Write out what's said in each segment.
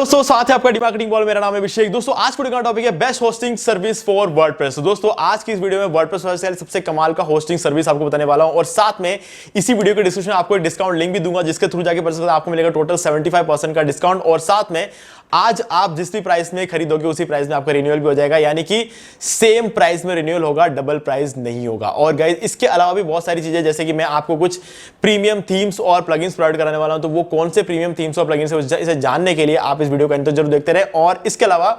दोस्तों साथ है आपका डीमार्केटिंग बॉल। मेरा नाम है अभिषेक। दोस्तों आज वीडियो का टॉपिक है best hosting service for WordPress. दोस्तों आज की इस वीडियो में वर्डप्रेस वेबसाइट सबसे कमाल का होस्टिंग सर्विस आपको बताने वाला हूं और साथ में इसी वीडियो के डिस्क्रिप्शन में आपको एक डिस्काउंट लिंक भी दूंगा जिसके थ्रू जाके पता आपको मिलेगा टोटल 75% का डिस्काउंट और साथ में आज आप जिस भी प्राइस में खरीदोगे उसी प्राइस में आपका रिन्यूअल भी हो जाएगा, यानी कि सेम प्राइस में रिन्यूअल होगा, डबल प्राइस नहीं होगा। और गाइस इसके अलावा भी बहुत सारी चीजें, जैसे कि मैं आपको कुछ प्रीमियम थीम्स और प्लगइन्स प्रोवाइड कराने वाला हूं, तो वो कौन से प्रीमियम थीम्स और प्लगइन्स है इसे जानने के लिए आप इस वीडियो को अंत तक जरूर देखते रहे। और इसके अलावा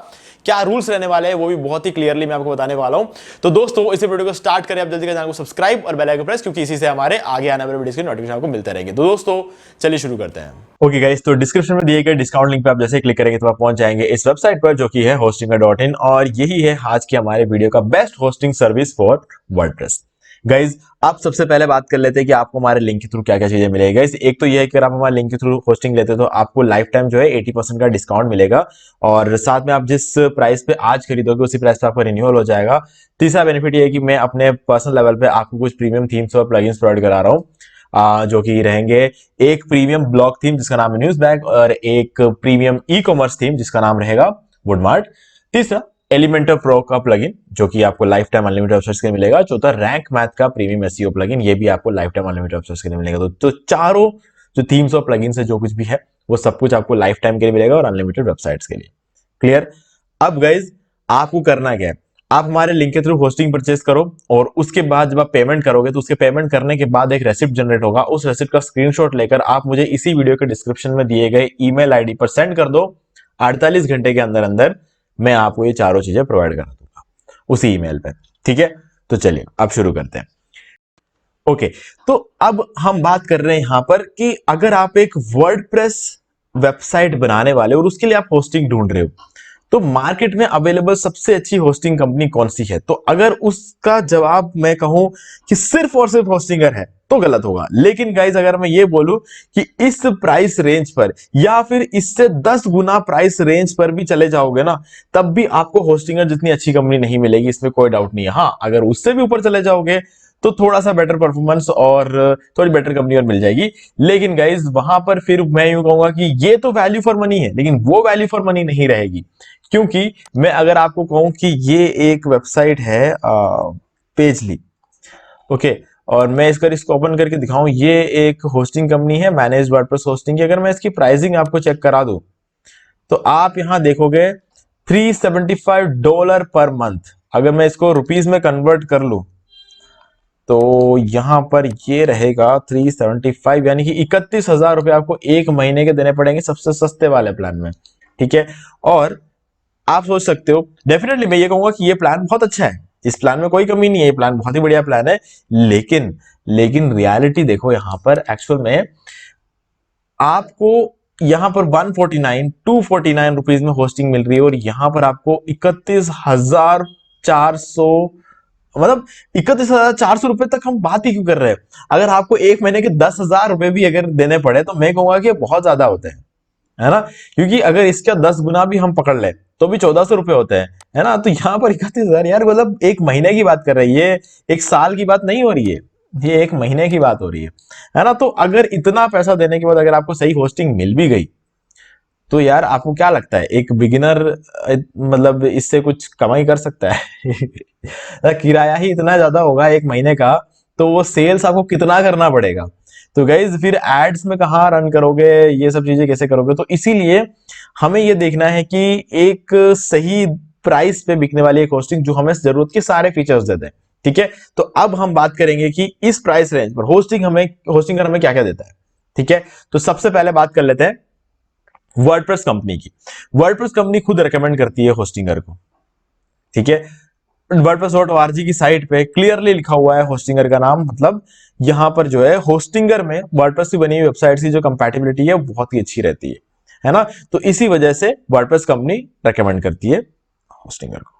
क्या रूल्स रहने वाले हैं वो भी बहुत ही क्लियरली मैं आपको बताने वाला हूं। तो दोस्तों इस वीडियो को स्टार्ट करें, आप जल्दी चैनल को सब्सक्राइब और बेल आइकन प्रेस, क्योंकि इसी से हमारे आगे आने वाले वीडियोस के नोटिफिकेशन आपको मिलते रहेंगे। तो दोस्तों चलिए शुरू करते हैं। ओके गाइस, तो डिस्क्रिप्शन में दिए गए डिस्काउंट लिंक पे आप जैसे क्लिक करेंगे तो आप पहुंच जाएंगे इस वेबसाइट पर जो कि है hostinger.in और यही है आज की हमारे वीडियो का best hosting service for WordPress. Guys आप सबसे पहले बात कर लेते हैं कि आपको हमारे लिंक के थ्रू क्या क्या चीजें मिलेगी। गाइज एक तो ये है कि अगर आप हमारे लिंक के थ्रू होस्टिंग लेते हैं तो आपको लाइफ टाइम जो है 80% का डिस्काउंट मिलेगा और साथ में आप जिस प्राइस पे आज खरीदोगे उसी प्राइस पे आपका रिन्यूअल हो जाएगा। तीसरा बेनिफिट ये है कि मैं अपने पर्सनल लेवल पे आपको कुछ प्रीमियम थीम्स और प्लगइन्स प्रोवाइड करा रहा हूँ जो कि रहेंगे एक प्रीमियम ब्लॉग थीम जिसका नाम है न्यूज बैग और एक प्रीमियम ई कॉमर्स थीम जिसका नाम रहेगा वुडमार्ट। तीसरा एलिमेंटर प्रो का प्लगइन जो कि आपको लाइफ टाइम अनलिमिटेड ऑप्शंस के लिए मिलेगा। चौथा रैंक मैथ का प्रीमियम एसईओ प्लगइन, ये भी आपको लाइफ टाइम अनलिमिटेड ऑप्शंस के लिए मिलेगा। तो चारों जो थीम्स और प्लगइन्स है जो कुछ भी है वो सब कुछ आपको लाइफ टाइम के लिए मिलेगा और अनलिमिटेड वेबसाइट्स के लिए। क्लियर? अब गाइज आपको करना क्या है, आप हमारे लिंक के थ्रू होस्टिंग परचेस करो और उसके बाद जब आप पेमेंट करोगे तो उसके पेमेंट करने के बाद एक रेसिप्ट जनरेट होगा। उस रेसिप्ट का स्क्रीनशॉट लेकर आप मुझे इसी वीडियो के डिस्क्रिप्शन में दिए गए ईमेल आईडी पर सेंड कर दो। 48 घंटे के अंदर अंदर मैं आपको ये चारों चीजें प्रोवाइड करा दूंगा उसी ईमेल पे। ठीक है, तो चलिए अब शुरू करते हैं। ओके, तो अब हम बात कर रहे हैं यहां पर कि अगर आप एक वर्डप्रेस वेबसाइट बनाने वाले और उसके लिए आप होस्टिंग ढूंढ रहे हो तो मार्केट में अवेलेबल सबसे अच्छी होस्टिंग कंपनी कौन सी है। तो अगर उसका जवाब मैं कहूं कि सिर्फ और सिर्फ होस्टिंगर है तो गलत होगा। लेकिन गाइज अगर मैं ये बोलूं कि इस प्राइस रेंज पर या फिर इससे 10 गुना प्राइस रेंज पर भी चले जाओगे ना तब भी आपको होस्टिंगर जितनी अच्छी कंपनी नहीं मिलेगी, इसमें कोई डाउट नहीं है। हाँ, अगर उससे भी ऊपर चले जाओगे तो थोड़ा सा बेटर परफॉर्मेंस और थोड़ी बेटर कंपनी और मिल जाएगी। लेकिन गाइज वहां पर फिर मैं यूं कहूंगा कि ये तो वैल्यू फॉर मनी है लेकिन वो वैल्यू फॉर मनी नहीं रहेगी, क्योंकि मैं अगर आपको कहूं कि ये एक वेबसाइट है पेजली, ओके, और मैं इसको ओपन करके दिखाऊं, ये एक होस्टिंग कंपनी है मैनेज्ड वर्डप्रेस होस्टिंग की। अगर मैं इसकी प्राइसिंग आपको चेक करा दूं तो आप यहां देखोगे $375 पर मंथ। अगर मैं इसको रुपीस में कन्वर्ट कर लूं तो यहां पर ये रहेगा 375 यानी कि 31,000 रुपए आपको एक महीने के देने पड़ेंगे सबसे सस्ते वाले प्लान में। ठीक है, और आप सोच सकते हो, डेफिनेटली मैं ये कहूंगा कि ये प्लान बहुत अच्छा है, इस प्लान में कोई कमी नहीं है, ये प्लान बहुत ही बढ़िया प्लान है। लेकिन रियलिटी देखो, यहां पर एक्चुअल में आपको यहां पर 249 रुपीज में होस्टिंग मिल रही है और यहां पर आपको 31,400, मतलब 31,400 रुपए तक हम बात ही क्यों कर रहे हैं। अगर आपको एक महीने के 10,000 रुपए भी अगर देने पड़े तो मैं कहूंगा कि बहुत ज्यादा होते हैं, है ना, क्योंकि अगर इसका 10 गुना भी हम पकड़ ले तो भी 1,400 रुपए होते हैं, है ना। तो यहां पर 31,000 यार, मतलब एक महीने की बात कर रही है, ये एक साल की बात नहीं हो रही है, ये एक महीने की बात हो रही है ना। तो अगर इतना पैसा देने के बाद अगर आपको सही होस्टिंग मिल भी गई तो यार आपको क्या लगता है एक बिगिनर मतलब इससे कुछ कमाई कर सकता है? किराया ही इतना ज्यादा होगा एक महीने का, तो वो सेल्स आपको कितना करना पड़ेगा। तो गाइज फिर एड्स में कहाँ रन करोगे, ये सब चीजें कैसे करोगे। तो इसीलिए हमें ये देखना है कि एक सही प्राइस पे बिकने वाली एक होस्टिंग जो हमें जरूरत के सारे फीचर्स देते हैं। ठीक है, तो अब हम बात करेंगे कि इस प्राइस रेंज पर होस्टिंगर हमें क्या क्या देता है। ठीक है, तो सबसे पहले बात कर लेते हैं वर्डप्रेस कंपनी की। वर्डप्रेस कंपनी खुद रेकमेंड करती है होस्टिंगर को। ठीक है, वर्डप्रेस.org की साइट पे क्लियरली लिखा हुआ है होस्टिंगर का नाम, मतलब यहां पर जो है होस्टिंगर में वर्डप्रेस से बनी हुई वेबसाइट की जो कंपैटिबिलिटी है बहुत ही अच्छी रहती है ना। तो इसी वजह से वर्डप्रेस कंपनी रेकमेंड करती है होस्टिंगर को।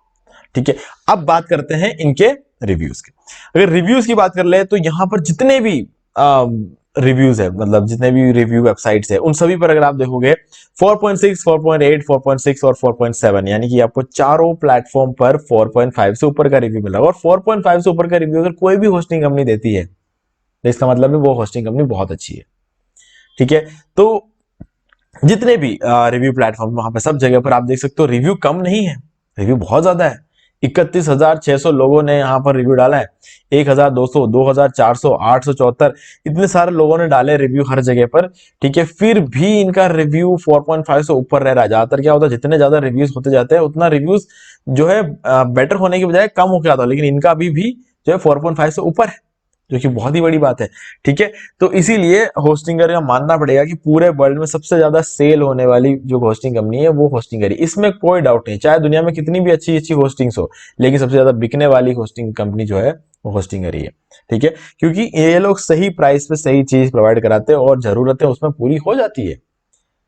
ठीक है, अब बात करते हैं इनके रिव्यूज की। अगर रिव्यूज की बात कर ले तो यहां पर जितने भी रिव्यूज है, मतलब जितने भी रिव्यू वेबसाइट्स है उन सभी पर अगर आप देखोगे 4.6, 4.8, 4.6 और 4.7, यानी कि आपको चारों प्लेटफॉर्म पर 4.5 से ऊपर का रिव्यू मिला। और 4.5 से ऊपर का रिव्यू अगर कोई भी होस्टिंग कंपनी देती है तो इसका मतलब है वो होस्टिंग कंपनी बहुत अच्छी है। ठीक है, तो जितने भी रिव्यू प्लेटफॉर्म वहां पे सब जगह पर आप देख सकते हो रिव्यू कम नहीं है, रिव्यू बहुत ज्यादा है। 31,600 लोगों ने यहाँ पर रिव्यू डाला है। 1,200, 2,400, 874 इतने सारे लोगों ने डाले रिव्यू हर जगह पर। ठीक है, फिर भी इनका रिव्यू 4.5 से ऊपर रह रहा है। ज्यादातर क्या होता है, जितने ज्यादा रिव्यूज होते जाते हैं उतना रिव्यूज जो है बेटर होने की बजाय कम होकर आता है, लेकिन इनका अभी भी जो है 4.5 से ऊपर है, जो कि बहुत ही बड़ी बात है। ठीक है, तो इसीलिए होस्टिंगर का मानना पड़ेगा कि पूरे वर्ल्ड में सबसे ज्यादा सेल होने वाली जो होस्टिंग कंपनी है वो होस्टिंगर ही, इसमें कोई डाउट नहीं। चाहे दुनिया में कितनी भी अच्छी अच्छी होस्टिंग्स हो, लेकिन सबसे ज्यादा बिकने वाली होस्टिंग कंपनी जो है वो होस्टिंगर ही है। ठीक है, क्योंकि ये लोग सही प्राइस पे सही चीज प्रोवाइड कराते हैं और जरूरतें उसमें पूरी हो जाती है।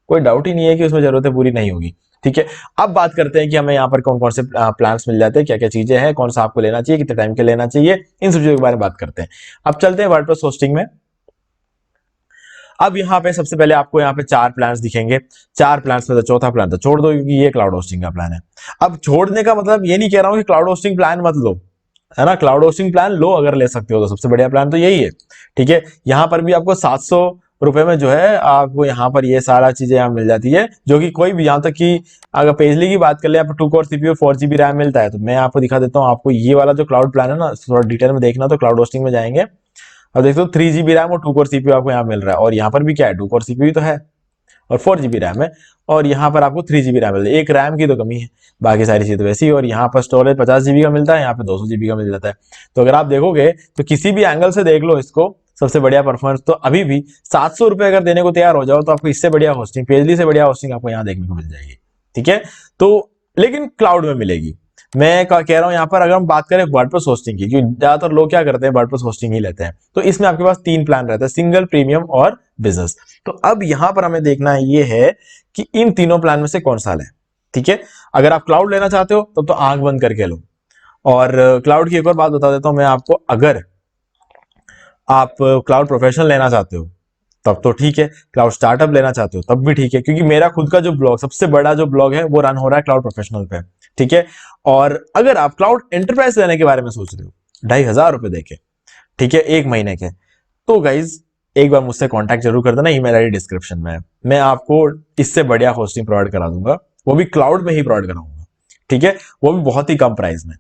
कोई डाउट ही नहीं है कि उसमें जरूरतें पूरी नहीं होगी। ठीक है, अब बात करते हैं कि हमें यहाँ पर कौन कौन से प्लान्स मिल जाते हैं, क्या क्या चीजें हैं, कौन सा आपको लेना चाहिए, कितने टाइम के लेना चाहिए, इन सब चीजों के बारे में बात करते हैं। अब चलते हैं वर्डप्रेस होस्टिंग में। अब यहाँ पे सबसे पहले आपको यहाँ पे 4 प्लान्स दिखेंगे। 4 प्लान्स में तो चौथा प्लान तो छोड़ दो, क्योंकि ये क्लाउड होस्टिंग का प्लान है। अब छोड़ने का मतलब ये नहीं कह रहा हूं कि क्लाउड होस्टिंग प्लान मत लो, है ना, क्लाउड होस्टिंग प्लान लो, अगर ले सकते हो तो सबसे बढ़िया प्लान तो यही है। ठीक है, यहाँ पर भी आपको 700 रुपए में जो है आपको यहाँ पर ये सारा चीजें यहाँ मिल जाती है, जो कि कोई भी, यहाँ तक कि अगर पेजली की बात कर ले, आपको 2 कोर सीपीयू 4 GB रैम मिलता है। तो मैं आपको दिखा देता हूँ, आपको ये वाला जो क्लाउड प्लान है ना, थोड़ा डिटेल में देखना तो क्लाउड होस्टिंग में जाएंगे। अब देखो 3 GB रैम और 2 कोर सीपीयू आपको यहाँ मिल रहा है, और यहाँ पर भी क्या है, 2 कोर सीपीयू तो है और 4 GB रैम है, और यहाँ पर आपको 3 GB रैम मिल रही है। एक रैम की तो कमी है, बाकी सारी चीजें वैसी ही। और यहाँ पर स्टोरेज 50 GB का मिलता है, यहाँ पे 200 GB का मिल जाता है। तो अगर आप देखोगे तो किसी भी एंगल से देख लो इसको, सबसे बढ़िया परफॉर्मेंस तो अभी भी 700 रुपए अगर देने को तैयार हो जाओ तो आपको इससे बढ़िया होस्टिंग, पेजली से बढ़िया होस्टिंग आपको यहाँ देखने को मिल जाएगी। ठीक है, तो लेकिन क्लाउड में मिलेगी। मैं कह रहा हूं यहां पर अगर हम बात करें वर्डप्रेस होस्टिंग की, क्योंकि ज्यादातर लोग क्या करते हैं, वर्डप्रेस होस्टिंग ही लेते हैं। तो इसमें आपके पास 3 प्लान रहता है, सिंगल, प्रीमियम और बिजनेस। तो अब यहां पर हमें देखना ये है कि इन तीनों प्लान में से कौन सा लें। ठीक है, अगर आप क्लाउड लेना चाहते हो तब तो आंख बंद करके लो। और क्लाउड की एक और बात बता देता हूं मैं आपको, अगर आप क्लाउड प्रोफेशनल लेना चाहते हो तब तो ठीक है, क्लाउड स्टार्टअप लेना चाहते हो तब भी ठीक है, क्योंकि मेरा खुद का जो ब्लॉग, सबसे बड़ा जो ब्लॉग है वो रन हो रहा है क्लाउड प्रोफेशनल पे। ठीक है, और अगर आप क्लाउड एंटरप्राइज लेने के बारे में सोच रहे हो 2,500 देके, ठीक है, 1 महीने के, तो गाइज एक बार मुझसे कांटेक्ट जरूर कर देना, ईमेल आईडी डिस्क्रिप्शन में है। मैं आपको इससे बढ़िया होस्टिंग प्रोवाइड करा दूंगा, वो भी क्लाउड में ही प्रोवाइड कराऊंगा। ठीक है, वो भी बहुत ही कम प्राइस में।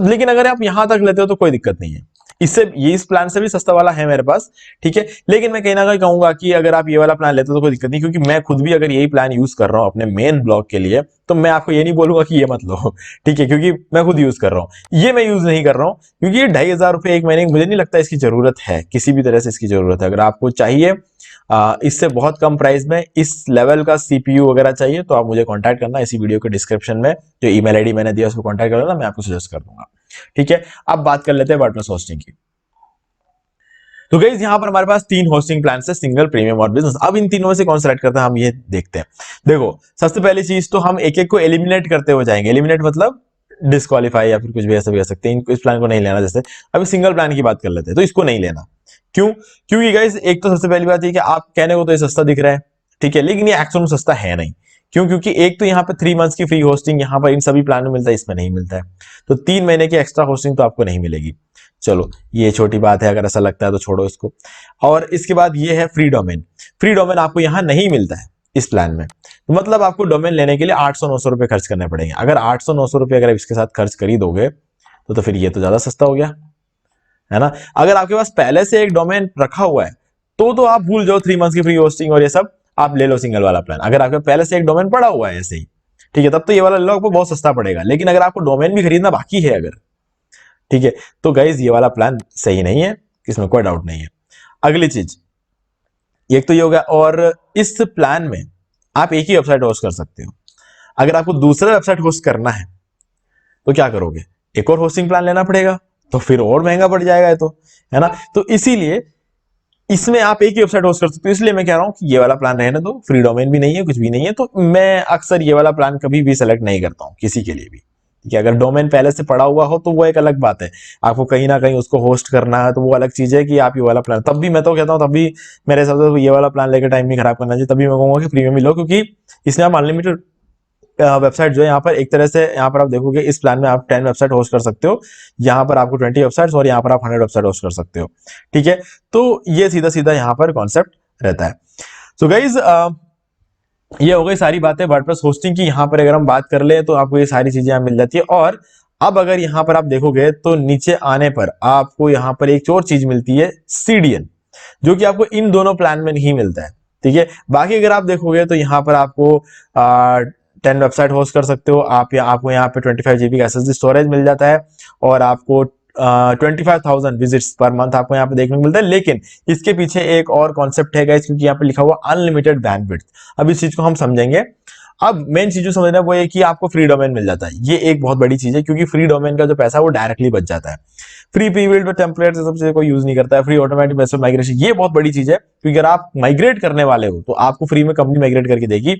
लेकिन अगर आप यहां तक लेते हो तो कोई दिक्कत नहीं है, इससे ये इस प्लान से भी सस्ता वाला है मेरे पास। ठीक है, लेकिन मैं कहीं ना कहीं कहूंगा कि अगर आप ये वाला प्लान लेते हो तो कोई दिक्कत नहीं, क्योंकि मैं खुद भी अगर यही प्लान यूज कर रहा हूं अपने मेन ब्लॉग के लिए, तो मैं आपको ये नहीं बोलूंगा कि ये मत लो। ठीक है, क्योंकि मैं खुद यूज कर रहा हूं, ये मैं यूज नहीं कर रहा हूं, क्योंकि ये 2,500 एक महीने की मुझे नहीं लगता इसकी जरूरत है, किसी भी तरह से इसकी जरूरत है। अगर आपको चाहिए इससे बहुत कम प्राइस में इस लेवल का सीपीयू वगैरह चाहिए, तो आप मुझे कांटेक्ट करना, इसी वीडियो के डिस्क्रिप्शन में जो ईमेल आईडी मैंने दिया उसको कांटेक्ट कर लेना, मैं आपको सजेस्ट कर दूंगा। ठीक है, अब बात कर लेते हैं वर्डप्रेस होस्टिंग की। तो गाइस यहां पर हमारे पास 3 होस्टिंग प्लान है, सिंगल, प्रीमियम और बिजनेस। अब इन तीनों में से कौन सेलेक्ट करते हैं हम ये देखते हैं। देखो, सबसे पहली चीज तो हम एक एक को एलिमिनेट करते हुए जाएंगे। एलिमिनेट मतलब डिस्क्वालीफाई या फिर कुछ भी ऐसा भी कर सकते हैं, इस प्लान को नहीं लेना। जैसे अभी सिंगल प्लान की बात कर लेते हैं, तो इसको नहीं लेना। क्यों? क्योंकि गाइस एक तो सबसे पहली बात ये कि आप कहने को तो ये सस्ता दिख रहा है, ठीक है, लेकिन ये एक्चुअल में सस्ता है नहीं। क्यों? क्योंकि एक तो यहाँ पे 3 मंथ्स की फ्री होस्टिंग यहाँ पर इन सभी प्लान में मिलता है, इसमें नहीं मिलता है। तो 3 महीने की एक्स्ट्रा होस्टिंग तो आपको नहीं मिलेगी। चलो ये छोटी बात है, अगर ऐसा लगता है तो छोड़ो इसको। और इसके बाद ये है फ्री डोमेन। फ्री डोमेन आपको यहां नहीं मिलता है इस प्लान में, तो मतलब आपको डोमेन लेने के लिए 800-900 रुपए खर्च करने पड़ेंगे। अगर 800-900 रुपए अगर इसके साथ खर्च कर ही दोगे तो फिर ये तो ज्यादा सस्ता हो गया, है ना। अगर आपके पास पहले से एक डोमेन रखा हुआ है तो आप भूल जाओ 3 मंथ्स की फ्री होस्टिंग और ये सब, आप ले लो सिंगल वाला प्लान। अगर आपके पहले से एक डोमेन पड़ा हुआ है ऐसे ही, ठीक है, तब तो ये वाला ले लो, आपको बहुत सस्ता पड़ेगा। लेकिन अगर आपको डोमेन भी खरीदना बाकी है अगर, ठीक है, तो गाइज ये वाला प्लान सही नहीं है, इसमें कोई डाउट नहीं है। अगली चीज, एक तो ये हो गया, और इस प्लान में आप एक ही वेबसाइट होस्ट कर सकते हो। अगर आपको दूसरा वेबसाइट होस्ट करना है तो क्या करोगे, एक और होस्टिंग प्लान लेना पड़ेगा, तो फिर और महंगा पड़ जाएगा ये तो, है ना। तो इसीलिए इसमें आप एक ही वेबसाइट होस्ट कर सकते हो। इसलिए मैं कह रहा हूं कि ये वाला प्लान रहने दो, फ्री डोमेन भी नहीं है, कुछ भी नहीं है। तो मैं अक्सर ये वाला प्लान कभी भी सेलेक्ट नहीं करता हूं किसी के लिए भी। कि अगर डोमेन पहले से पड़ा हुआ हो तो वो एक अलग बात है, आपको कहीं ना कहीं उसको होस्ट करना है तो वो अलग चीज है कि आप ये वाला प्लान, तब भी मैं तो कहता हूं, तब भी मेरे हिसाब से ये वाला प्लान लेकर टाइम नहीं खराब करना चाहिए। तभी मैं कहूंगा कि प्रीमियम ही लो, क्योंकि इसमें आप अनलिमिटेड वेबसाइट जो है यहाँ पर एक तरह से, यहाँ पर आप देखोगे इस प्लान में आप 10 वेबसाइट होस्ट कर सकते हो, यहाँ पर आपको 20 वेबसाइट्स और यहाँ पर आप 100 वेबसाइट होस्ट कर सकते हो। ठीक है, तो ये सीधा सीधा यहाँ पर कॉन्सेप्ट रहता है। सो गाइज ये हो गई सारी बातें वर्डप्रेस होस्टिंग की। यहाँ पर अगर हम बात कर ले तो आपको ये सारी चीजें यहाँ मिल जाती है। और अब अगर यहाँ पर आप देखोगे तो नीचे आने पर आपको यहाँ पर एक और चीज मिलती है, सीडीएन, जो कि आपको इन दोनों प्लान में नहीं मिलता है। ठीक है, बाकी अगर आप देखोगे तो यहाँ पर आपको 10 वेबसाइट होस्ट कर सकते हो आप, या आपको यहाँ पे 25 GB का एसएसडी स्टोरेज मिल जाता है, और आपको 25,000 विजिट्स पर मंथ आपको यहाँ पे देखने को मिलता है। लेकिन इसके पीछे एक और कॉन्सेप्ट है गाइस, क्योंकि यहाँ पे लिखा हुआ अनलिमिटेड बैंडविड्थ। अब इस चीज को हम समझेंगे। अब मेन चीज जो समझना है वो है कि आपको फ्री डोमेन मिल जाता है। ये एक बहुत बड़ी चीज है, क्योंकि फ्री डोमेन का जो पैसा है वो डायरेक्टली बच जाता है। फ्री प्रीबिल्ड टेम्पलेट सबसे कोई यूज नहीं करता है। फ्री ऑटोमेटिक मैसेज माइग्रेशन, ये बहुत बड़ी चीज है, क्योंकि अगर आप माइग्रेट करने वाले हो तो आपको फ्री में कंपनी माइग्रेट करके देगी।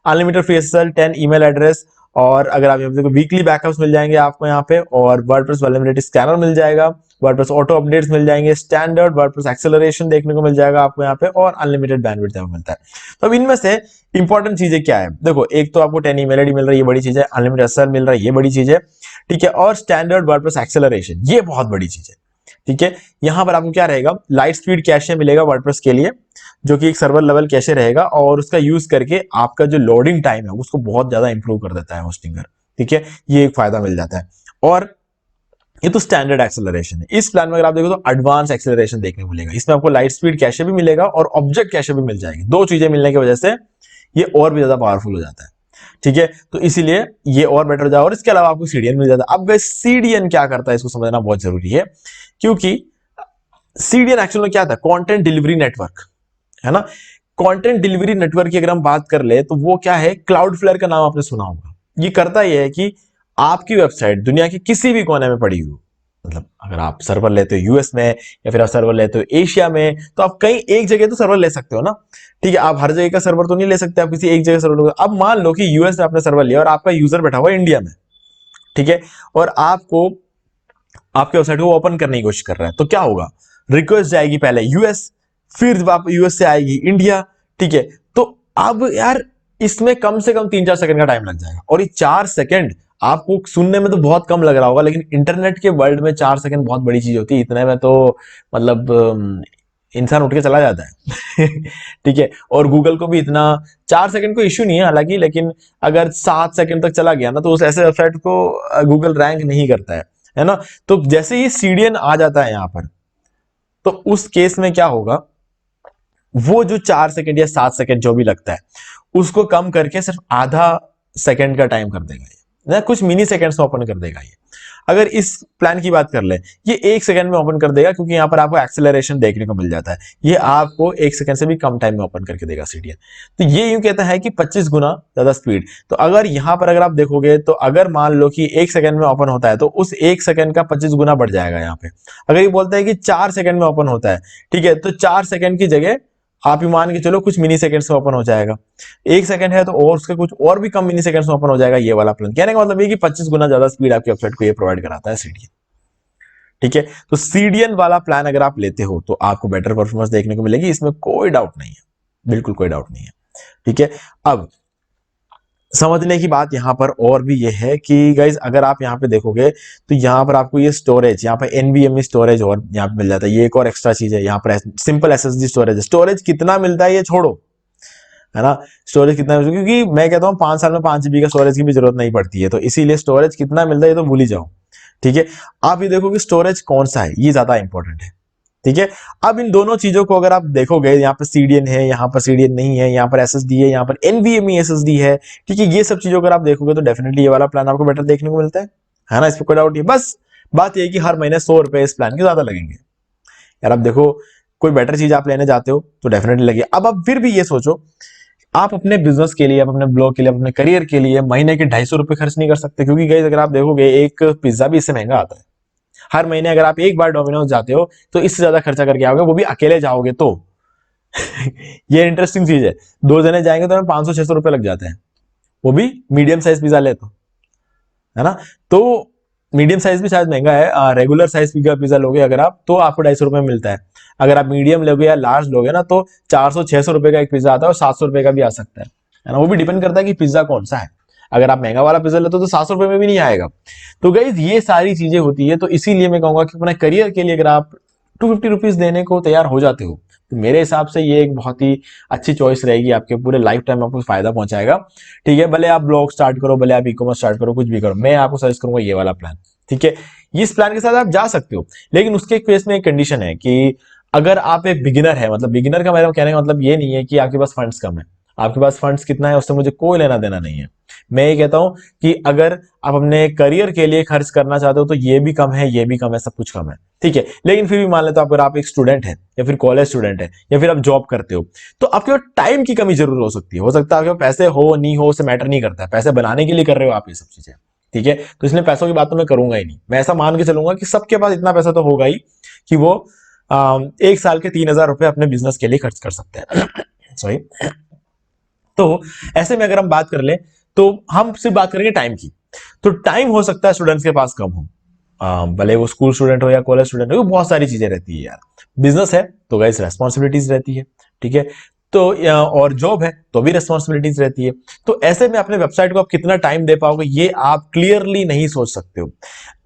Unlimited free SSL, 10 email address, और अगर आप देखो वीकली बैकअप्स मिल जाएंगे आपको यहाँ पे, और वर्डप्रेस वल्नरेबिलिटी स्कैनर मिल जाएगा, वर्डप्रेस ऑटो अपडेट्स मिल जाएंगे, स्टैंडर्ड वर्डप्रेस एक्सेलरेशन देखने को मिल जाएगा आपको यहाँ पे, और अनलिमिटेड बैंडविड्थ मिलता है। तो अब इनमें से इंपॉर्टेंट चीजें क्या है, देखो एक तो आपको 10 ईमेल आईडी मिल रही है, ये बड़ी चीज है। अनलिमिटेड एसएसएल मिल रहा है, ये बड़ी चीज है। ठीक है, और स्टैंडर्ड वर्डप्रेस एक्सेलरेशन, ये बहुत बड़ी चीज है। ठीक है, यहां पर आपको क्या रहेगा, लाइट स्पीड कैशे मिलेगा वर्डप्रेस के लिए, जो कि एक सर्वर लेवल कैशे रहेगा, और उसका यूज करके आपका जो लोडिंग टाइम है उसको बहुत ज्यादा इंप्रूव कर देता है होस्टिंगर। ठीक है, ये एक फायदा मिल जाता है। और ये तो स्टैंडर्ड एक्सेलरेशन है। इस प्लान में अगर आप देखो तो एडवांस एक्सेलरेशन देखने को मिलेगा। इसमें आपको लाइट स्पीड कैशे भी मिलेगा और ऑब्जेक्ट कैशे भी मिल जाएगी। दो चीजें मिलने की वजह से ये और भी ज्यादा पावरफुल हो जाता है। ठीक है, तो इसीलिए ये और बेटर हो जाए। और इसके अलावा आपको सीडीएन मिल जाता है। अब गाइस सीडीएन क्या करता है इसको समझना बहुत जरूरी है, क्योंकि सीडीएन एक्चुअल में क्या था, कंटेंट डिलीवरी नेटवर्क है ना। कंटेंट डिलीवरी नेटवर्क की अगर हम बात कर ले तो वो क्या है, क्लाउडफ्लेयर का नाम आपने सुना होगा। ये करता यह है कि आपकी वेबसाइट दुनिया के किसी भी कोने में पड़ी हो, मतलब अगर आप सर्वर लेते हो यूएस में, या फिर आप सर्वर लेते हो एशिया में, तो आप कहीं एक जगह तो सर्वर ले सकते हो ना। ठीक है, आप हर जगह का सर्वर तो नहीं ले सकते, आप किसी एक जगह सर्वर। अब मान लो कि यूएस में आपने सर्वर लिया और आपका यूजर बैठा हुआ है इंडिया में। ठीक है, और आपको आपके वेबसाइट को ओपन करने की कोशिश कर रहा है, तो क्या होगा, रिक्वेस्ट जाएगी पहले यूएस, फिर यूएस से आएगी इंडिया। ठीक है, तो अब यार इसमें कम से कम 3-4 सेकंड का टाइम लग जाएगा। और ये 4 सेकंड आपको सुनने में तो बहुत कम लग रहा होगा, लेकिन इंटरनेट के वर्ल्ड में 4 सेकंड बहुत बड़ी चीज होती है। इतने में तो मतलब इंसान उठ के चला जाता है। ठीक है, और गूगल को भी इतना 4 सेकंड को इश्यू नहीं है हालांकि, लेकिन अगर 7 सेकंड तक चला गया ना तो उस ऐसे वेबसाइट को गूगल रैंक नहीं करता है ना। तो जैसे ही सीडीएन आ जाता है यहां पर, तो उस केस में क्या होगा, वो जो 4 सेकंड या 7 सेकंड जो भी लगता है उसको कम करके सिर्फ आधा सेकंड का टाइम कर देगा ये, ना कुछ मिनी सेकंड्स में ओपन कर देगा ये। अगर इस प्लान की बात कर ले, ये 1 सेकंड में ओपन कर देगा, क्योंकि यहां पर आपको एक्सेलरेशन देखने को मिल जाता है। ये आपको 1 सेकंड से भी कम टाइम में ओपन करके देगा सीडीएन। तो ये यूं कहता है कि 25 गुना ज्यादा स्पीड। तो अगर यहां पर अगर आप देखोगे तो अगर मान लो कि 1 सेकंड में ओपन होता है तो उस 1 सेकंड का 25 गुना बढ़ जाएगा यहाँ पे। अगर ये बोलता है कि 4 सेकंड में ओपन होता है, ठीक है, तो 4 सेकंड की जगह आप ही मान के चलो कुछ मिनी सेकंड्स में ओपन हो जाएगा। 1 सेकंड है तो और उसके कुछ और भी कम मिनी सेकंड्स में ओपन हो जाएगा। ये वाला प्लान कहने का मतलब ये कि 25 गुना ज्यादा स्पीड आपकी वेबसाइट को ये प्रोवाइड कराता है सीडीएन। ठीक है, तो सीडीएन वाला प्लान अगर आप लेते हो तो आपको बेटर परफॉर्मेंस देखने को मिलेगी, इसमें कोई डाउट नहीं है, बिल्कुल कोई डाउट नहीं है। ठीक है, अब समझने की बात यहां पर और भी ये है कि गाइज अगर आप यहां पे देखोगे तो यहां पर आपको ये स्टोरेज, यहां पर एनवीएमई स्टोरेज और यहां पे मिल जाता है। ये एक और एक्स्ट्रा चीज है। यहां पर सिंपल एसएसडी स्टोरेज, स्टोरेज कितना मिलता है ये छोड़ो, है ना, स्टोरेज कितना मिलता है, क्योंकि मैं कहता हूं 5 साल में 5 GB का स्टोरेज की भी जरूरत नहीं पड़ती है, तो इसीलिए स्टोरेज कितना मिलता है ये तो भूल ही जाओ। ठीक है, आप ये देखो कि स्टोरेज कौन सा है, ये ज्यादा इंपॉर्टेंट है। ठीक है, अब इन दोनों चीजों को अगर आप देखोगे, यहाँ पर सीडीएन है, यहाँ पर सीडीएन नहीं है, यहाँ पर एसएसडी है, यहाँ पर एनवीएमई एसएसडी है। ठीक है, ये सब चीजों अगर आप देखोगे तो डेफिनेटली ये वाला प्लान आपको बेटर देखने को मिलता है ना, इस पर कोई डाउट नहीं। बस बात ये है कि हर महीने 100 रुपए इस प्लान के ज्यादा लगेंगे। यार अब देखो, कोई बेटर चीज आप लेने जाते हो तो डेफिनेटली लगे। अब आप फिर भी ये सोचो, आप अपने बिजनेस के लिए, आप अपने ब्लॉग के लिए, अपने करियर के लिए महीने के 250 रुपए खर्च नहीं कर सकते, क्योंकि गाइस अगर आप देखोगे एक पिज्जा भी इससे महंगा आता है। हर महीने अगर आप एक बार डोमिनोज जाते हो तो इससे ज्यादा खर्चा करके आओगे, वो भी अकेले जाओगे तो। ये इंटरेस्टिंग चीज है, 2 जने जाएंगे तो 500-600 रुपए लग जाते हैं, वो भी मीडियम साइज पिज्जा ले तो, है ना। तो मीडियम साइज भी शायद महंगा है, रेगुलर साइज पिज्जा लोगे अगर आप तो आपको 250 रुपए में मिलता है। अगर आप मीडियम लोगे या लार्ज लोगे ना तो 400-600 रुपए का एक पिज्जा आता है, और 700 रुपए का भी आ सकता है ना। वो भी डिपेंड करता है कि पिज्जा कौन सा है। अगर आप महंगा वाला पिज्जा लेते हो तो 700 रुपए में भी नहीं आएगा। तो गाइज ये सारी चीजें होती है, तो इसीलिए मैं कहूंगा कि अपने करियर के लिए अगर आप 250 रुपीज देने को तैयार हो जाते हो तो मेरे हिसाब से ये एक बहुत ही अच्छी चॉइस रहेगी, आपके पूरे लाइफ टाइम आपको फायदा पहुंचाएगा। ठीक है, भले आप ब्लॉग स्टार्ट करो, भले आप ई कॉमर्स स्टार्ट करो, कुछ भी करो, मैं आपको सजेस्ट करूंगा ये वाला प्लान। ठीक है, इस प्लान के साथ आप जा सकते हो, लेकिन उसके केस में एक कंडीशन है कि अगर आप एक बिगिनर है, मतलब बिगिनर का मेरा कहने का मतलब ये नहीं है कि आपके पास फंड्स कम है, आपके पास फंड्स कितना है उससे मुझे कोई लेना देना नहीं है। मैं ये कहता हूं कि अगर आप अपने करियर के लिए खर्च करना चाहते हो तो ये भी कम है, ये भी कम है, सब कुछ कम है। ठीक है, लेकिन फिर भी मान लेते हो अगर आप एक स्टूडेंट है या फिर कॉलेज स्टूडेंट है या फिर आप जॉब करते हो, तो आपके पास टाइम की कमी जरूर हो सकती है। हो सकता है आपके पास पैसे हो नहीं हो उसे मैटर नहीं करता है, पैसे बनाने के लिए कर रहे हो आप ये सब चीजें। ठीक है, तो इसलिए पैसों की बात तो मैं करूंगा ही नहीं, मैं ऐसा मान के चलूंगा कि सबके पास इतना पैसा तो होगा ही कि वो एक साल के 3,000 रुपए अपने बिजनेस के लिए खर्च कर सकते हैं। सॉरी। तो ऐसे में अगर हम बात कर ले तो हम सिर्फ बात करेंगे टाइम की। तो टाइम हो सकता है स्टूडेंट्स के पास कम हो, भले वो स्कूल स्टूडेंट हो या कॉलेज स्टूडेंट हो, बहुत सारी चीजें रहती है यार। बिजनेस है तो गाइस रेस्पॉन्सिबिलिटीज रहती है। ठीक है, तो और जॉब है तो भी रेस्पॉन्सिबिलिटीज रहती है। तो ऐसे में अपने वेबसाइट को आप कितना टाइम दे पाओगे ये आप क्लियरली नहीं सोच सकते हो।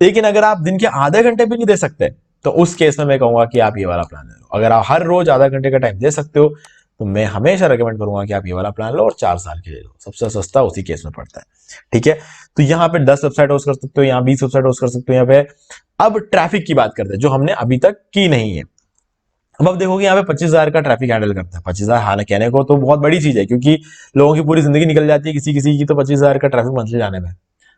लेकिन अगर आप दिन के आधे घंटे भी नहीं दे सकते तो उस केस में मैं कहूंगा कि आप ये वाला प्लान ले लो। अगर आप हर रोज आधा घंटे का टाइम दे सकते हो तो मैं हमेशा रेकमेंड करूंगा कि आप ये वाला प्लान लो और 4 साल के लिए लो, सबसे सस्ता उसी केस में पड़ता है। ठीक है, तो यहाँ पे 10 वेबसाइट होस्ट कर सकते हो, यहाँ 20 वेबसाइट होस्ट कर सकते हो यहाँ पे। अब ट्रैफिक की बात करते हैं जो हमने अभी तक की नहीं है। अब देखोगे यहाँ पे 25,000 का ट्रैफिक हैंडल करता है। 25,000 हालांकि कहने को तो बहुत बड़ी चीज है, क्योंकि लोगों की पूरी जिंदगी निकल जाती है किसी किसी की तो 25,000 का ट्रैफिक मंथली जाने में,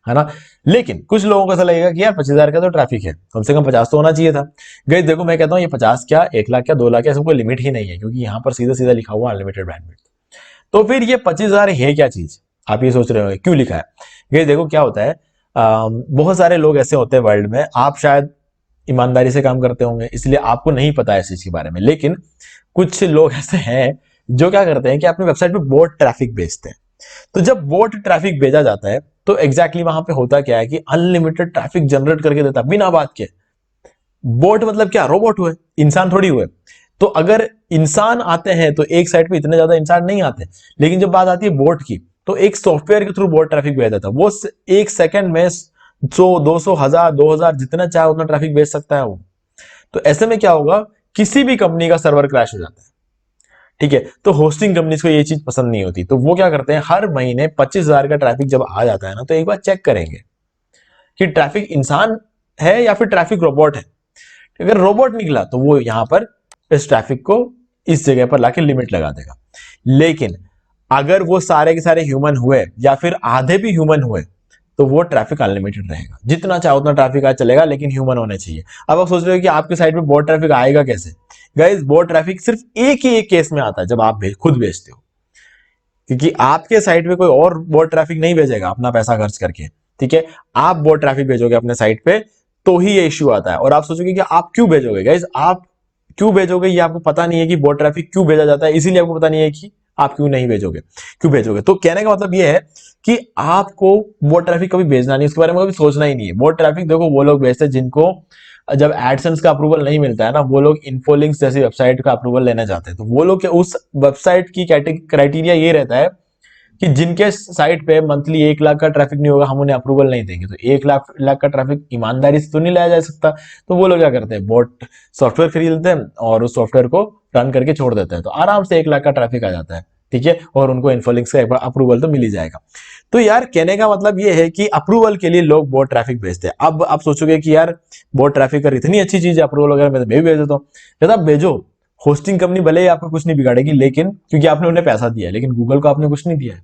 है ना। लेकिन कुछ लोगों को ऐसा लगेगा कि यार 25,000 का तो ट्रैफिक है, कम से कम 50 तो होना चाहिए था। गई देखो मैं कहता हूँ ये 50 क्या 1 लाख क्या 2 लाख क्या, कोई लिमिट ही नहीं है, क्योंकि यहाँ पर सीधा सीधा लिखा हुआ अनलिमिटेड बैंडविड्थ। तो फिर ये 25,000 है क्या चीज, आप ये सोच रहे हो क्यों लिखा है। गई देखो क्या होता है, बहुत सारे लोग ऐसे होते हैं वर्ल्ड में, आप शायद ईमानदारी से काम करते होंगे इसलिए आपको नहीं पता है इस चीज के बारे में, लेकिन कुछ लोग ऐसे हैं जो क्या करते हैं कि अपने वेबसाइट पे बोट ट्रैफिक भेजते हैं। तो जब बोट ट्रैफिक भेजा जाता है तो एग्जैक्टली वहां पे होता क्या है कि अनलिमिटेड ट्रैफिक जनरेट करके देता है बिना बात के। बोट मतलब क्या, रोबोट हुए, इंसान थोड़ी हुए। तो अगर इंसान आते हैं तो एक साइड पे इतने ज्यादा इंसान नहीं आते, लेकिन जब बात आती है बोट की तो एक सॉफ्टवेयर के थ्रू बोट ट्रैफिक भेजा जाता है, वो एक सेकंड में 100 200 1000 2000 जितना चाहे उतना ट्रैफिक भेज सकता है वो। तो ऐसे में क्या होगा, किसी भी कंपनी का सर्वर क्रैश हो जाता है। ठीक है, तो होस्टिंग कंपनीज को ये चीज पसंद नहीं होती, तो वो क्या करते हैं हर महीने 25,000 का ट्रैफिक जब आ जाता है ना तो एक बार चेक करेंगे कि ट्रैफिक इंसान है या फिर ट्रैफिक रोबोट है। अगर रोबोट निकला तो वो यहां पर इस ट्रैफिक को इस जगह पर लाके लिमिट लगा देगा। लेकिन अगर वो सारे के सारे ह्यूमन हुए या फिर आधे भी ह्यूमन हुए तो वो ट्रैफिक अनलिमिटेड रहेगा, जितना चाहे उतना ट्रैफिक आ चलेगा, लेकिन ह्यूमन होने चाहिए। अब आप सोच रहे हो कि आपके साइड पे बोट ट्रैफिक आएगा कैसे। गाइस बोट ट्रैफिक सिर्फ एक ही एक केस में आता है, जब आप खुद भेजते हो, क्योंकि आपके साइट पे कोई और बोट ट्रैफिक नहीं भेजेगा अपना पैसा खर्च करके। ठीक है, आप बोट ट्रैफिक भेजोगे अपने साइट पे तो ही ये इश्यू आता है। और आप सोचोगे कि आप क्यों भेजोगे, गाइस आप क्यों भेजोगे ये आपको पता नहीं है कि बोट ट्रैफिक क्यों भेजा जाता है, इसीलिए आपको पता नहीं है कि आप क्यों नहीं भेजोगे, क्यों भेजोगे। तो कहने का मतलब ये है कि आपको बोट ट्रैफिक कभी भेजना नहीं, उसके बारे में कभी सोचना ही नहीं है। बोट ट्रैफिक देखो वो लोग भेजते हैं जिनको जब एडसेंस का अप्रूवल नहीं मिलता है ना, वो लोग इन्फोलिंक्स जैसी वेबसाइट का अप्रूवल लेने जाते हैं। तो वो लोग के उस वेबसाइट की क्राइटेरिया ये रहता है कि जिनके साइट पे मंथली 1 लाख का ट्रैफिक नहीं होगा हम उन्हें अप्रूवल नहीं देंगे। तो 1 लाख का ट्रैफिक ईमानदारी से तो नहीं लाया जा सकता, तो वो लोग क्या करते हैं बोट सॉफ्टवेयर खरीद लेते हैं और उस सॉफ्टवेयर को रन करके छोड़ देते हैं, तो आराम से 1 लाख का ट्रैफिक आ जाता है। ठीक है, और उनको इन्फोलिंक्स का एक बार अप्रूवल तो मिल ही जाएगा। तो यार कहने का मतलब ये है कि अप्रूवल के लिए लोग बोट ट्रैफिक भेजते हैं। अब आप सोचोगे कि यार बोट ट्रैफिक अगर इतनी अच्छी चीज है अप्रूवल वगैरह मैं भी भेज देता हूँ, जब आप भेजो होस्टिंग कंपनी भले ही आपको कुछ नहीं बिगाड़ेगी, लेकिन क्योंकि आपने उन्हें पैसा दिया है, लेकिन गूगल को आपने कुछ नहीं दिया है।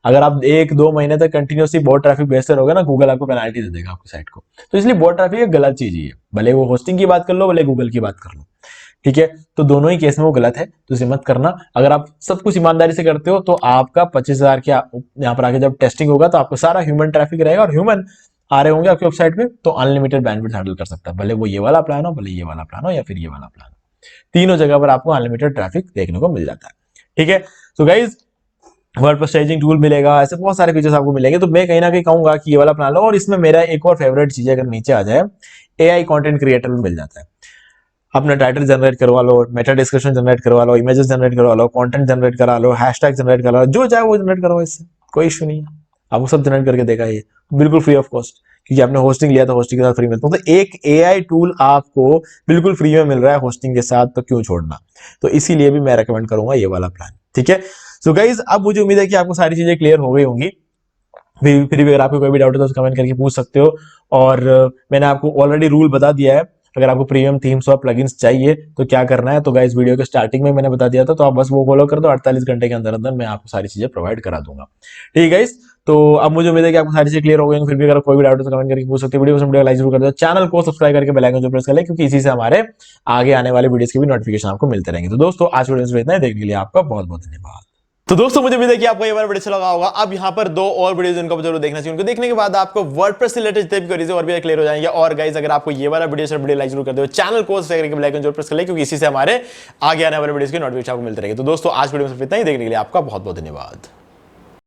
अगर आप 1-2 महीने तक कंटिन्यूसली बोट ट्रैफिक भेजते रहोगे ना, गूगल आपको पेनाल्टी दे देगा आपकी साइट को। तो इसलिए बोट ट्रैफिक एक गलत चीज ही है, भले वो होस्टिंग की बात कर लो भले गूगल की बात कर लो। ठीक है, तो दोनों ही केस में वो गलत है, तो इसे मत करना। अगर आप सब कुछ ईमानदारी से करते हो तो आपका 25,000 के यहाँ पर आके जब टेस्टिंग होगा तो आपका सारा ह्यूमन ट्रैफिक रहेगा, और ह्यूमन आ रहे होंगे आपकी वेबसाइट पे तो अनलिमिटेड बैंडविड्थ हैंडल कर सकता है, भले वो ये वाला प्लान हो, भले ये वाला प्लान हो या फिर ये वाला प्लान हो। तीनों जगह पर आपको अनलिमिटेड ट्रैफिक देखने को मिल जाता है। ठीक है, तो गाइज वर्डप्रेस स्टेजिंग टूल मिलेगा, ऐसे बहुत सारे फीचर्स आपको मिलेंगे। तो मैं कहीं ना कहीं कहूंगा कि ये वाला प्लान लो। और इसमें मेरा एक और फेवरेट चीज अगर नीचे आ जाए, एआई कंटेंट क्रिएटर में मिल जाता है। अपना टाइटल जनरेट करवा लो, मेटा डिस्क्रिप्शन जनरेट करवा लो, इमेजेस जनरेट करवा लो, कंटेंट जनरेट करा लो, हैशटैग जनरेट करा लो, जो चाहे वो जनरेट करवाओ, इससे कोई इश्यू नहीं है। आपको सब जनरेट करके देगा ये बिल्कुल फ्री ऑफ कॉस्ट, क्योंकि आपने होस्टिंग लिया था, होस्टिंग के साथ फ्री मिलता है। तो एक एआई टूल आपको बिल्कुल फ्री में मिल रहा है होस्टिंग के साथ, तो क्यों छोड़ना। तो इसीलिए भी मैं रेकमेंड करूंगा ये वाला प्लान, ठीक है। सो गाइज, अब मुझे उम्मीद है कि आपको सारी चीजें क्लियर हो गई होंगी। फिर भी अगर आपको कोई भी डाउट है तो कमेंट करके पूछ सकते हो। और मैंने आपको ऑलरेडी रूल बता दिया है। अगर आपको प्रीमियम थीम्स और प्लगइन्स चाहिए तो क्या करना है, तो गाइस वीडियो के स्टार्टिंग में मैंने बता दिया था, तो आप बस वो फॉलो कर दो। 48 घंटे के अंदर अंदर मैं आपको सारी चीजें प्रोवाइड करा दूंगा, ठीक है गाइस। तो अब मुझे उम्मीद है कि आपको सारी चीजें क्लियर हो गई। फिर भी अगर कोई भी डाउट है तो कमेंट करके पूछ सकते हो। वीडियो लाइक जरूर कर दो, चैनल को सब्सक्राइब करके बेल आइकन जो प्रेस कर ले, क्योंकि इसी से हमारे आगे आने वाले वीडियोस के भी नोटिफिकेशन आपको मिलते रहेंगे। तो दोस्तों, आज वीडियो में इतना ही। देखने के लिए आपका बहुत बहुत धन्यवाद। तो दोस्तों, मुझे उम्मीद है कि आपको ये वाला वीडियो अच्छा लगा होगा। अब यहाँ पर 2 और वीडियोस जिनको जरूर देखना चाहिए, उनको देखने के बाद आपको वर्डप्रेस से रिलेटेड जितने भी क्वेरीज और भी क्लियर हो जाएंगे। और गाइस, अगर आपको ये वाला वीडियो लाइक जरूर कर दो, चैनल को सब्सक्राइब करके बेल आइकन जरूर प्रेस कर ले, क्योंकि इसी से हमारे आगे आने वाले वीडियोस के नोटिफिकेशन आपको मिलते रहेंगे। तो दोस्तों, आज वीडियो में सिर्फ इतना ही। देखने के लिए आपका बहुत बहुत धन्यवाद।